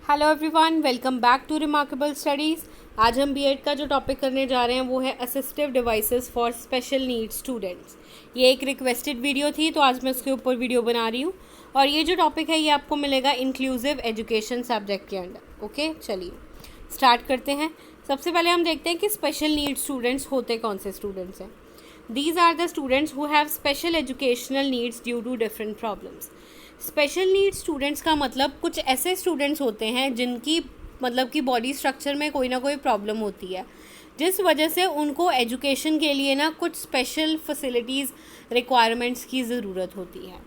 Hello everyone, welcome back to remarkable studies. आज हम BEd का जो टॉपिक करने जा रहे हैं वो है assistive devices for special needs students. ये एक रिक्वेस्टेड वीडियो थी तो आज मैं उसके ऊपर वीडियो बना रही हूँ। और ये जो टॉपिक है ये आपको मिलेगा इंक्लूसिव एजुकेशन सब्जेक्ट के अंडर। ओके, चलिए स्टार्ट करते हैं। सबसे पहले हम देखते हैं कि स्पेशल नीड्स स्टूडेंट्स होते कौन से स्टूडेंट्स हैं। These are the students who have special educational needs due to different problems. Special needs students का मतलब कुछ ऐसे स्टूडेंट्स होते हैं जिनकी मतलब कि बॉडी स्ट्रक्चर में कोई ना कोई प्रॉब्लम होती है, जिस वजह से उनको एजुकेशन के लिए ना कुछ स्पेशल फैसिलिटीज़ रिक्वायरमेंट्स की ज़रूरत होती है।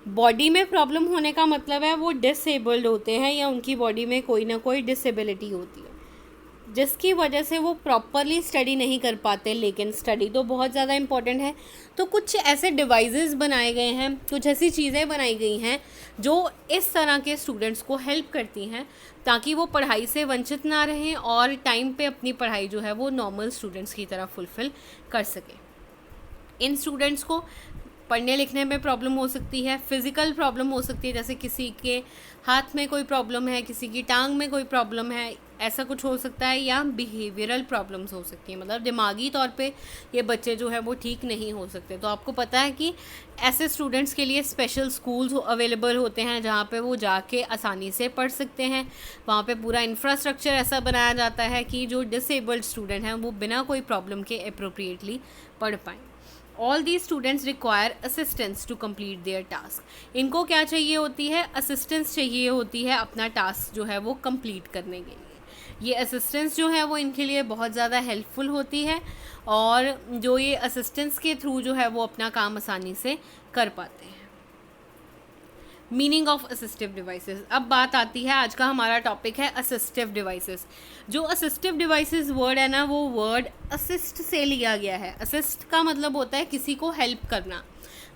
बॉडी में प्रॉब्लम होने का मतलब है वो डिसेबल्ड होते हैं या उनकी बॉडी में कोई ना कोई डिसेबिलिटी होती है जिसकी वजह से वो प्रॉपरली स्टडी नहीं कर पाते। लेकिन स्टडी तो बहुत ज़्यादा इम्पॉर्टेंट है, तो कुछ ऐसे डिवाइसेस बनाए गए हैं, कुछ ऐसी चीज़ें बनाई गई हैं जो इस तरह के स्टूडेंट्स को हेल्प करती हैं ताकि वो पढ़ाई से वंचित ना रहें और टाइम पे अपनी पढ़ाई जो है वो नॉर्मल स्टूडेंट्स की तरह फुलफ़िल कर सकें। इन स्टूडेंट्स को पढ़ने लिखने में प्रॉब्लम हो सकती है, फिज़िकल प्रॉब्लम हो सकती है, जैसे किसी के हाथ में कोई प्रॉब्लम है, किसी की टांग में कोई प्रॉब्लम है, ऐसा कुछ हो सकता है, या बिहेवियरल प्रॉब्लम्स हो सकती है, मतलब दिमागी तौर पे ये बच्चे जो है वो ठीक नहीं हो सकते। तो आपको पता है कि ऐसे स्टूडेंट्स के लिए स्पेशल स्कूल्स अवेलेबल होते हैं जहाँ पे वो जाके आसानी से पढ़ सकते हैं। वहाँ पे पूरा इंफ्रास्ट्रक्चर ऐसा बनाया जाता है कि जो डिसेबल्ड स्टूडेंट हैं वो बिना कोई प्रॉब्लम के अप्रोप्रिएटली पढ़ पाएँ। All the students require assistance to complete their task. इनको क्या चाहिए होती है? असिस्टेंस चाहिए होती है अपना टास्क जो है वो कंप्लीट करने के लिए। ये असिस्टेंस जो है वो इनके लिए बहुत ज़्यादा हेल्पफुल होती है और जो ये असिस्टेंस के थ्रू जो है वो अपना काम आसानी से कर पाते हैं। Meaning of assistive devices. अब बात आती है, आज का हमारा टॉपिक है असिस्टिव डिवाइसेस। जो असिस्टिव डिवाइसेस वर्ड है ना, वो वर्ड असिस्ट से लिया गया है। असिस्ट का मतलब होता है किसी को हेल्प करना।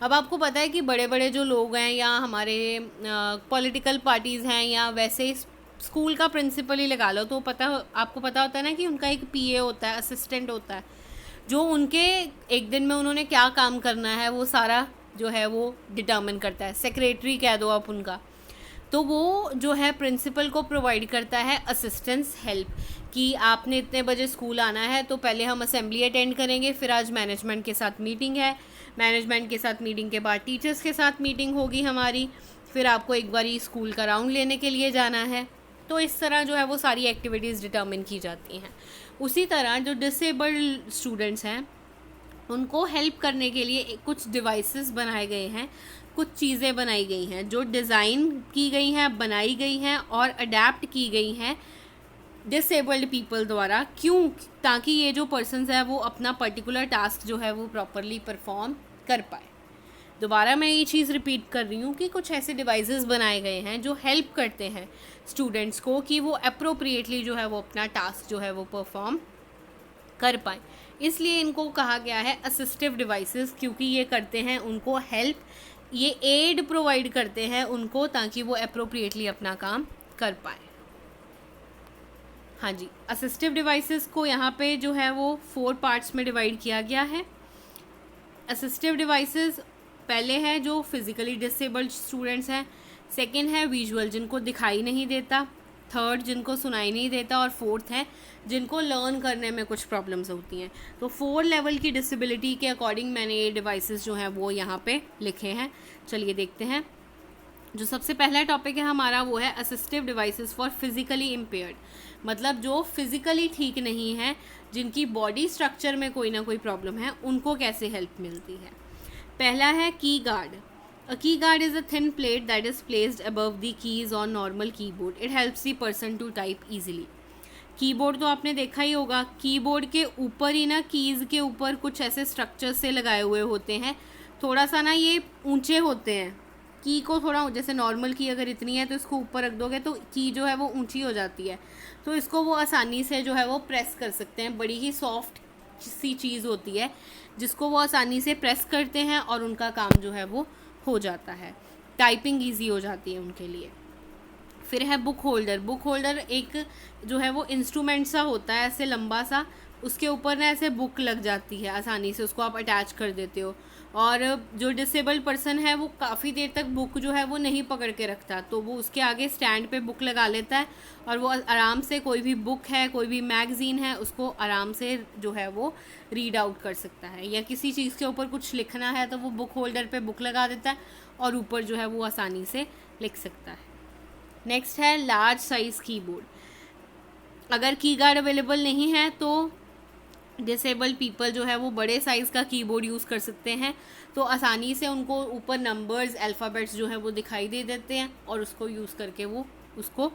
अब आपको पता है कि बड़े बड़े जो लोग हैं या हमारे पॉलिटिकल पार्टीज़ हैं या वैसे स्कूल का प्रिंसिपल ही लगा लो, तो आपको पता होता है ना कि उनका एक पीए होता है, असिस्टेंट होता है, जो उनके एक दिन में उन्होंने क्या काम करना है वो सारा जो है वो डिटर्मिन करता है। सेक्रेटरी कह दो आप उनका। तो वो जो है प्रिंसिपल को प्रोवाइड करता है असिस्टेंस हेल्प कि आपने इतने बजे स्कूल आना है, तो पहले हम असेंबली अटेंड करेंगे, फिर आज मैनेजमेंट के साथ मीटिंग है, मैनेजमेंट के साथ मीटिंग के बाद टीचर्स के साथ मीटिंग होगी हमारी, फिर आपको एक बारी स्कूल का राउंड लेने के लिए जाना है। तो इस तरह जो है वो सारी एक्टिविटीज़ डिटर्मिन की जाती हैं। उसी तरह जो डिसेबल्ड स्टूडेंट्स हैं उनको हेल्प करने के लिए कुछ डिवाइसेस बनाए गए हैं, कुछ चीज़ें बनाई गई हैं जो डिज़ाइन की गई हैं, बनाई गई हैं और अडेप्ट की गई हैं डिसेबल्ड पीपल द्वारा। क्यों? ताकि ये जो पर्सन्स है वो अपना पर्टिकुलर टास्क जो है वो प्रॉपरली परफॉर्म कर पाए। दोबारा मैं ये चीज़ रिपीट कर रही हूँ कि कुछ ऐसे डिवाइसेस बनाए गए हैं जो हेल्प करते हैं स्टूडेंट्स को कि वो अप्रोप्रिएटली जो है वो अपना टास्क जो है वो परफॉर्म कर पाएँ। इसलिए इनको कहा गया है असिस्टिव डिवाइसेस, क्योंकि ये करते हैं उनको हेल्प, ये एड प्रोवाइड करते हैं उनको ताकि वो अप्रोप्रिएटली अपना काम कर पाए। हाँ जी, असिस्टिव डिवाइसेस को यहाँ पे जो है वो 4 पार्ट्स में डिवाइड किया गया है। असिस्टिव डिवाइसेस पहले है जो फिज़िकली डिसेबल्ड स्टूडेंट्स हैं, सेकंड है विजुअल जिनको दिखाई नहीं देता, थर्ड जिनको सुनाई नहीं देता, और फोर्थ है जिनको लर्न करने में कुछ प्रॉब्लम्स होती हैं। तो 4 लेवल की डिसेबिलिटी के अकॉर्डिंग मैंने ये डिवाइसेस जो हैं वो यहाँ पे लिखे हैं। चलिए देखते हैं। जो सबसे पहला टॉपिक है हमारा वो है assistive devices for physically impaired, मतलब जो फिज़िकली ठीक नहीं है, जिनकी बॉडी स्ट्रक्चर में कोई ना कोई प्रॉब्लम है, उनको कैसे हेल्प मिलती है। पहला है की guard. A key guard is a thin plate that is placed above the keys on normal keyboard. It helps the person to type easily. Keyboard तो आपने देखा ही होगा, कीबोर्ड के ऊपर ही ना कीज़ के ऊपर कुछ ऐसे स्ट्रक्चर से लगाए हुए होते हैं, थोड़ा सा ना ये ऊंचे होते हैं। की को थोड़ा, जैसे नॉर्मल की अगर इतनी है तो इसको ऊपर रख दोगे तो की जो है वो ऊंची हो जाती है, तो इसको वो आसानी से जो है वो प्रेस कर सकते हैं। बड़ी ही सॉफ्ट सी चीज़ होती है जिसको वो आसानी से प्रेस करते हैं और उनका काम जो है वो हो जाता है, टाइपिंग इजी हो जाती है उनके लिए। फिर है बुक होल्डर। बुक होल्डर एक जो है वो इंस्ट्रूमेंट सा होता है, ऐसे लंबा सा, उसके ऊपर ना ऐसे बुक लग जाती है आसानी से, उसको आप अटैच कर देते हो। और जो डिसेबल्ड पर्सन है वो काफ़ी देर तक बुक जो है वो नहीं पकड़ के रखता, तो वो उसके आगे स्टैंड पे बुक लगा लेता है और वो आराम से कोई भी बुक है, कोई भी मैगज़ीन है, उसको आराम से जो है वो रीड आउट कर सकता है। या किसी चीज़ के ऊपर कुछ लिखना है तो वो बुक होल्डर पे बुक लगा देता है और ऊपर जो है वो आसानी से लिख सकता है। नेक्स्ट है लार्ज साइज़ कीबोर्ड। अगर की गार्ड अवेलेबल नहीं है तो डिसेबल्ड पीपल जो है वो बड़े साइज़ का कीबोर्ड यूज़ कर सकते हैं, तो आसानी से उनको ऊपर नंबर्स, अल्फ़ाबेट्स जो है वो दिखाई दे देते हैं और उसको यूज़ करके वो उसको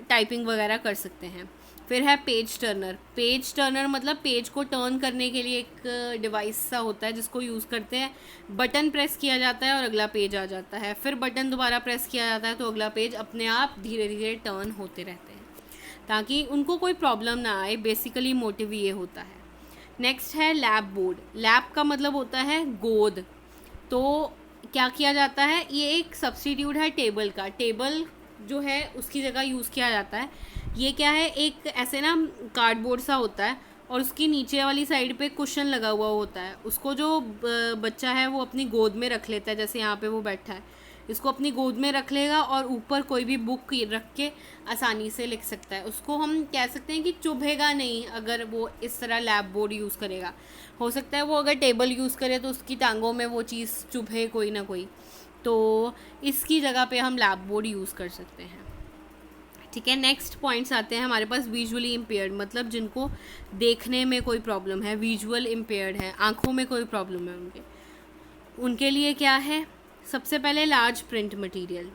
टाइपिंग वगैरह कर सकते हैं। फिर है पेज टर्नर। पेज टर्नर मतलब पेज को टर्न करने के लिए एक डिवाइस सा होता है जिसको यूज़ करते हैं। बटन प्रेस किया जाता है और अगला पेज आ जाता है, फिर बटन दोबारा प्रेस किया जाता है तो अगला पेज अपने आप धीरे धीरे टर्न होते रहते हैं ताकि उनको कोई प्रॉब्लम ना आए। बेसिकली मोटिव ये होता है। नेक्स्ट है लैप बोर्ड। लैप का मतलब होता है गोद। तो क्या किया जाता है, ये एक सब्स्टिट्यूट है टेबल का। टेबल जो है उसकी जगह यूज़ किया जाता है। ये क्या है, एक ऐसे ना कार्डबोर्ड सा होता है और उसकी नीचे वाली साइड पे कुशन लगा हुआ होता है। उसको जो बच्चा है वो अपनी गोद में रख लेता है, जैसे यहाँ पे वो बैठा है, इसको अपनी गोद में रख लेगा और ऊपर कोई भी बुक रख के आसानी से लिख सकता है। उसको हम कह सकते हैं कि चुभेगा नहीं अगर वो इस तरह लैप बोर्ड यूज़ करेगा। हो सकता है वो अगर टेबल यूज़ करे तो उसकी टांगों में वो चीज़ चुभे कोई ना कोई, तो इसकी जगह पे हम लैप बोर्ड यूज़ कर सकते हैं। ठीक है, नेक्स्ट पॉइंट्स आते हैं हमारे पास। विजुअली इम्पेयर्ड मतलब जिनको देखने में कोई प्रॉब्लम है, विजुअल इम्पेयर्ड है, आँखों में कोई प्रॉब्लम है उनके लिए क्या है, सबसे पहले लार्ज प्रिंट मटेरियल।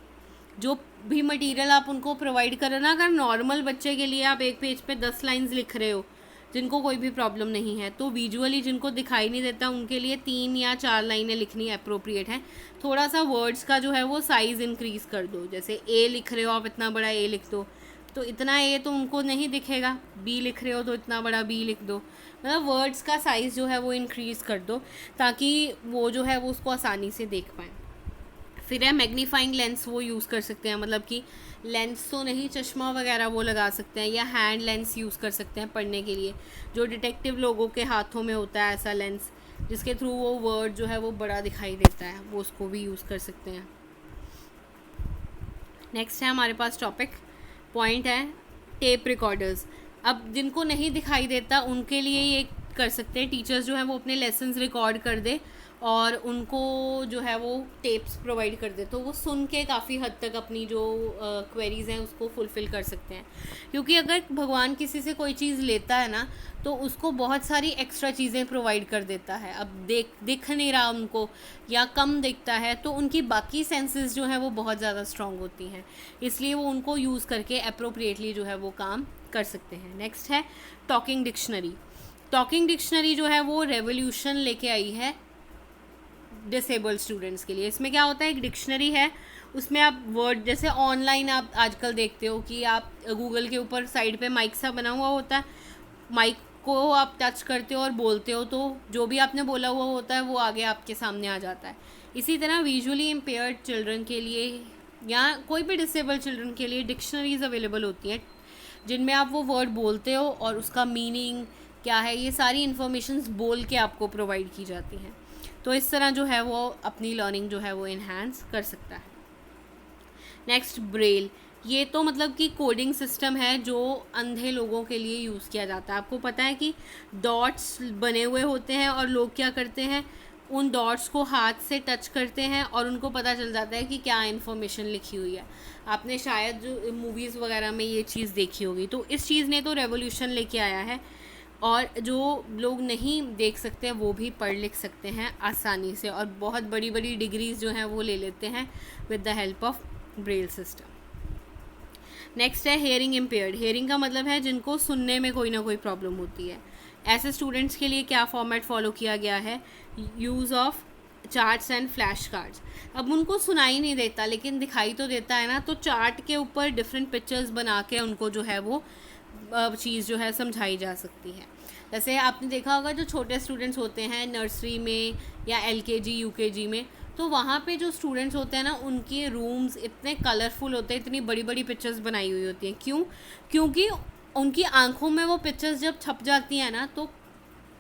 जो भी मटेरियल आप उनको प्रोवाइड करो ना, अगर नॉर्मल बच्चे के लिए आप एक पेज पे 10 लाइंस लिख रहे हो जिनको कोई भी प्रॉब्लम नहीं है, तो विजुअली जिनको दिखाई नहीं देता उनके लिए 3 या 4 लाइनें लिखनी अप्रोप्रिएट है। थोड़ा सा वर्ड्स का जो है वो साइज़ इंक्रीज़ कर दो। जैसे ए लिख रहे हो आप, इतना बड़ा ए लिख दो, तो इतना ए तो उनको नहीं दिखेगा। बी लिख रहे हो तो इतना बड़ा बी लिख दो। मतलब वर्ड्स का साइज़ जो है वो इंक्रीज़ कर दो ताकि वो जो है वो उसको आसानी से देख पाएँ। फिर है मैग्नीफाइंग लेंस, वो यूज़ कर सकते हैं, मतलब कि लेंस तो नहीं, चश्मा वगैरह वो लगा सकते हैं, या हैंड लेंस यूज़ कर सकते हैं पढ़ने के लिए। जो डिटेक्टिव लोगों के हाथों में होता है ऐसा लेंस, जिसके थ्रू वो वर्ड जो है वो बड़ा दिखाई देता है, वो उसको भी यूज़ कर सकते हैं। नेक्स्ट है हमारे पास टॉपिक पॉइंट है टेप रिकॉर्डर्स। अब जिनको नहीं दिखाई देता उनके लिए ये कर सकते हैं, टीचर्स जो है वो अपने लेसन्स रिकॉर्ड कर दे और उनको जो है वो टेप्स प्रोवाइड कर दे, तो वो सुन के काफ़ी हद तक अपनी जो क्वेरीज़ हैं उसको फुलफ़िल कर सकते हैं। क्योंकि अगर भगवान किसी से कोई चीज़ लेता है ना तो उसको बहुत सारी एक्स्ट्रा चीज़ें प्रोवाइड कर देता है। अब दिख नहीं रहा उनको या कम दिखता है तो उनकी बाकी सेंसेस जो है वो बहुत ज़्यादा स्ट्रॉन्ग होती हैं, इसलिए वो उनको यूज़ करके अप्रोप्रिएटली जो है वो काम कर सकते हैं। नेक्स्ट है टॉकिंग डिक्शनरी। टॉकिंग डिक्शनरी जो है वो रेवोल्यूशन लेके आई है डिसेबल्ड स्टूडेंट्स के लिए। इसमें क्या होता है, एक डिक्शनरी है, उसमें आप वर्ड, जैसे ऑनलाइन आप आजकल देखते हो कि आप गूगल के ऊपर साइड पे माइक सा बना हुआ होता है, माइक को आप टच करते हो और बोलते हो तो जो भी आपने बोला हुआ होता है वो आगे आपके सामने आ जाता है। इसी तरह विजुअली इम्पेयर्ड चिल्ड्रन के लिए या कोई भी डिसेबल्ड चिल्ड्रन के लिए डिक्शनरीज अवेलेबल होती हैं जिनमें आप वो वर्ड बोलते हो और उसका मीनिंग क्या है, ये सारी इन्फॉर्मेशंस बोल के आपको प्रोवाइड की जाती हैं। तो इस तरह जो है वो अपनी लर्निंग जो है वो इन्हांस कर सकता है। Next Braille. ये तो मतलब कि कोडिंग सिस्टम है जो अंधे लोगों के लिए यूज़ किया जाता है। आपको पता है कि डॉट्स बने हुए होते हैं और लोग क्या करते हैं, उन डॉट्स को हाथ से टच करते हैं और उनको पता चल जाता है कि क्या इन्फॉर्मेशन लिखी हुई है। आपने शायद जो मूवीज़ वगैरह में ये चीज़ देखी होगी। तो इस चीज़ ने तो रेवोल्यूशन लेके आया है और जो लोग नहीं देख सकते वो भी पढ़ लिख सकते हैं आसानी से और बहुत बड़ी बड़ी डिग्रीज़ जो हैं वो ले लेते हैं with the help of Braille system. Next है हेयरिंग इम्पेयर्ड। हेयरिंग का मतलब है जिनको सुनने में कोई ना कोई प्रॉब्लम होती है। ऐसे स्टूडेंट्स के लिए क्या फॉर्मेट फॉलो किया गया है, use of charts and flash cards. अब उनको सुनाई नहीं देता लेकिन दिखाई तो देता है ना, तो चार्ट के ऊपर डिफरेंट पिक्चर्स बना के उनको जो है वो चीज़ जो है समझाई जा सकती है। जैसे आपने देखा होगा जो छोटे स्टूडेंट्स होते हैं नर्सरी में या LKG UKG में, तो वहाँ पे जो स्टूडेंट्स होते हैं ना उनके रूम्स इतने कलरफुल होते हैं, इतनी बड़ी बड़ी पिक्चर्स बनाई हुई होती हैं। क्यों? क्योंकि उनकी आंखों में वो पिक्चर्स जब छप जाती हैं ना, तो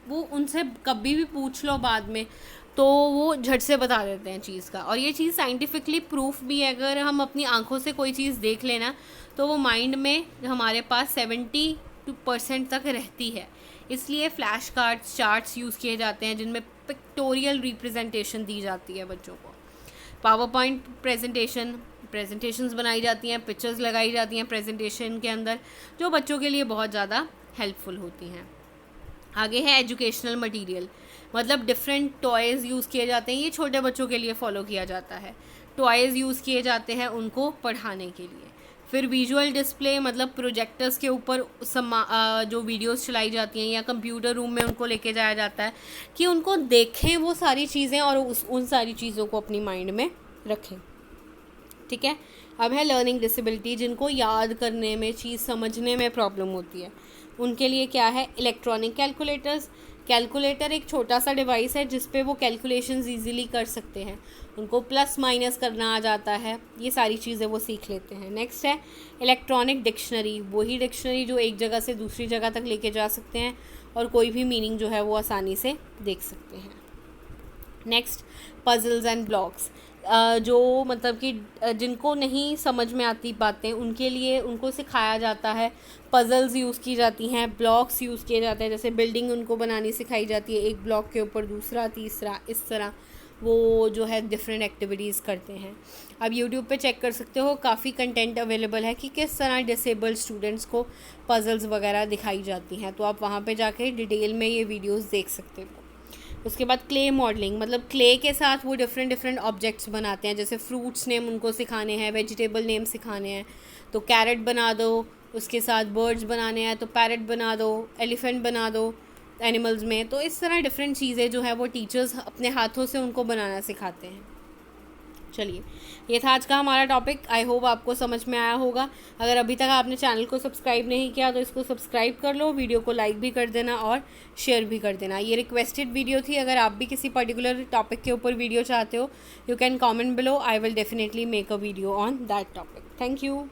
वो उनसे कभी भी पूछ लो बाद में तो वो झट से बता देते हैं चीज़ का। और ये चीज़ साइंटिफिकली प्रूफ भी है, अगर हम अपनी आंखों से कोई चीज़ देख लेना तो वो माइंड में हमारे पास 70% तक रहती है। इसलिए फ्लैश कार्ड्स, चार्ट्स यूज़ किए जाते हैं जिनमें पिक्टोरियल रिप्रेजेंटेशन दी जाती है बच्चों को। पावर पॉइंट प्रेजेंटेशंस बनाई जाती हैं, पिक्चर्स लगाई जाती हैं प्रेजेंटेशन के अंदर, जो बच्चों के लिए बहुत ज़्यादा हेल्पफुल होती हैं। आगे है एजुकेशनल मटेरियल, मतलब डिफरेंट टॉयज़ यूज़ किए जाते हैं। ये छोटे बच्चों के लिए फॉलो किया जाता है। टॉयज़ यूज़ किए जाते हैं उनको पढ़ाने के लिए। फिर विजुअल डिस्प्ले, मतलब प्रोजेक्टर्स के ऊपर जो वीडियोस चलाई जाती हैं या कंप्यूटर रूम में उनको लेके जाया जाता है कि उनको देखें वो सारी चीज़ें और उन सारी चीज़ों को अपनी माइंड में रखें। ठीक है। अब है लर्निंग डिसेबिलिटी, जिनको याद करने में, चीज़ समझने में प्रॉब्लम होती है, उनके लिए क्या है, इलेक्ट्रॉनिक कैलकुलेटर्स। कैलकुलेटर एक छोटा सा डिवाइस है जिस पे वो कैलकुलेशंस इजीली कर सकते हैं, उनको प्लस माइनस करना आ जाता है, ये सारी चीज़ें वो सीख लेते हैं। नेक्स्ट है इलेक्ट्रॉनिक डिक्शनरी, वही डिक्शनरी जो एक जगह से दूसरी जगह तक लेके जा सकते हैं और कोई भी मीनिंग जो है वो आसानी से देख सकते हैं। नेक्स्ट पजल्स एंड ब्लॉक्स, जो मतलब कि जिनको नहीं समझ में आती बातें, उनके लिए उनको सिखाया जाता है। पजल्स यूज़ की जाती हैं, ब्लॉक्स यूज़ किए जाते हैं, जैसे बिल्डिंग उनको बनानी सिखाई जाती है, एक ब्लॉक के ऊपर दूसरा, तीसरा, इस तरह वो जो है डिफरेंट एक्टिविटीज़ करते हैं। अब यूट्यूब पे चेक कर सकते हो, काफ़ी कंटेंट अवेलेबल है कि किस तरह डिसेबल्ड स्टूडेंट्स को पजल्स वगैरह दिखाई जाती हैं, तो आप वहाँ पे जाके डिटेल में ये वीडियोस देख सकते हो। उसके बाद क्ले मॉडलिंग, मतलब क्ले के साथ वो डिफरेंट ऑब्जेक्ट्स बनाते हैं, जैसे फ्रूट्स नेम उनको सिखाने हैं, वेजिटेबल नेम सिखाने हैं तो कैरेट बना दो, उसके साथ बर्ड्स बनाने हैं तो पैरेट बना दो, एलिफेंट बना दो एनिमल्स में। तो इस तरह डिफरेंट चीज़ें जो है वो टीचर्स अपने हाथों से उनको बनाना सिखाते हैं। चलिए, ये था आज का हमारा टॉपिक। आई होप आपको समझ में आया होगा। अगर अभी तक आपने चैनल को सब्सक्राइब नहीं किया तो इसको सब्सक्राइब कर लो, वीडियो को लाइक भी कर देना और शेयर भी कर देना। ये रिक्वेस्टेड वीडियो थी। अगर आप भी किसी पर्टिकुलर टॉपिक के ऊपर वीडियो चाहते हो, you can comment below, I will definitely make a video on that topic. Thank you.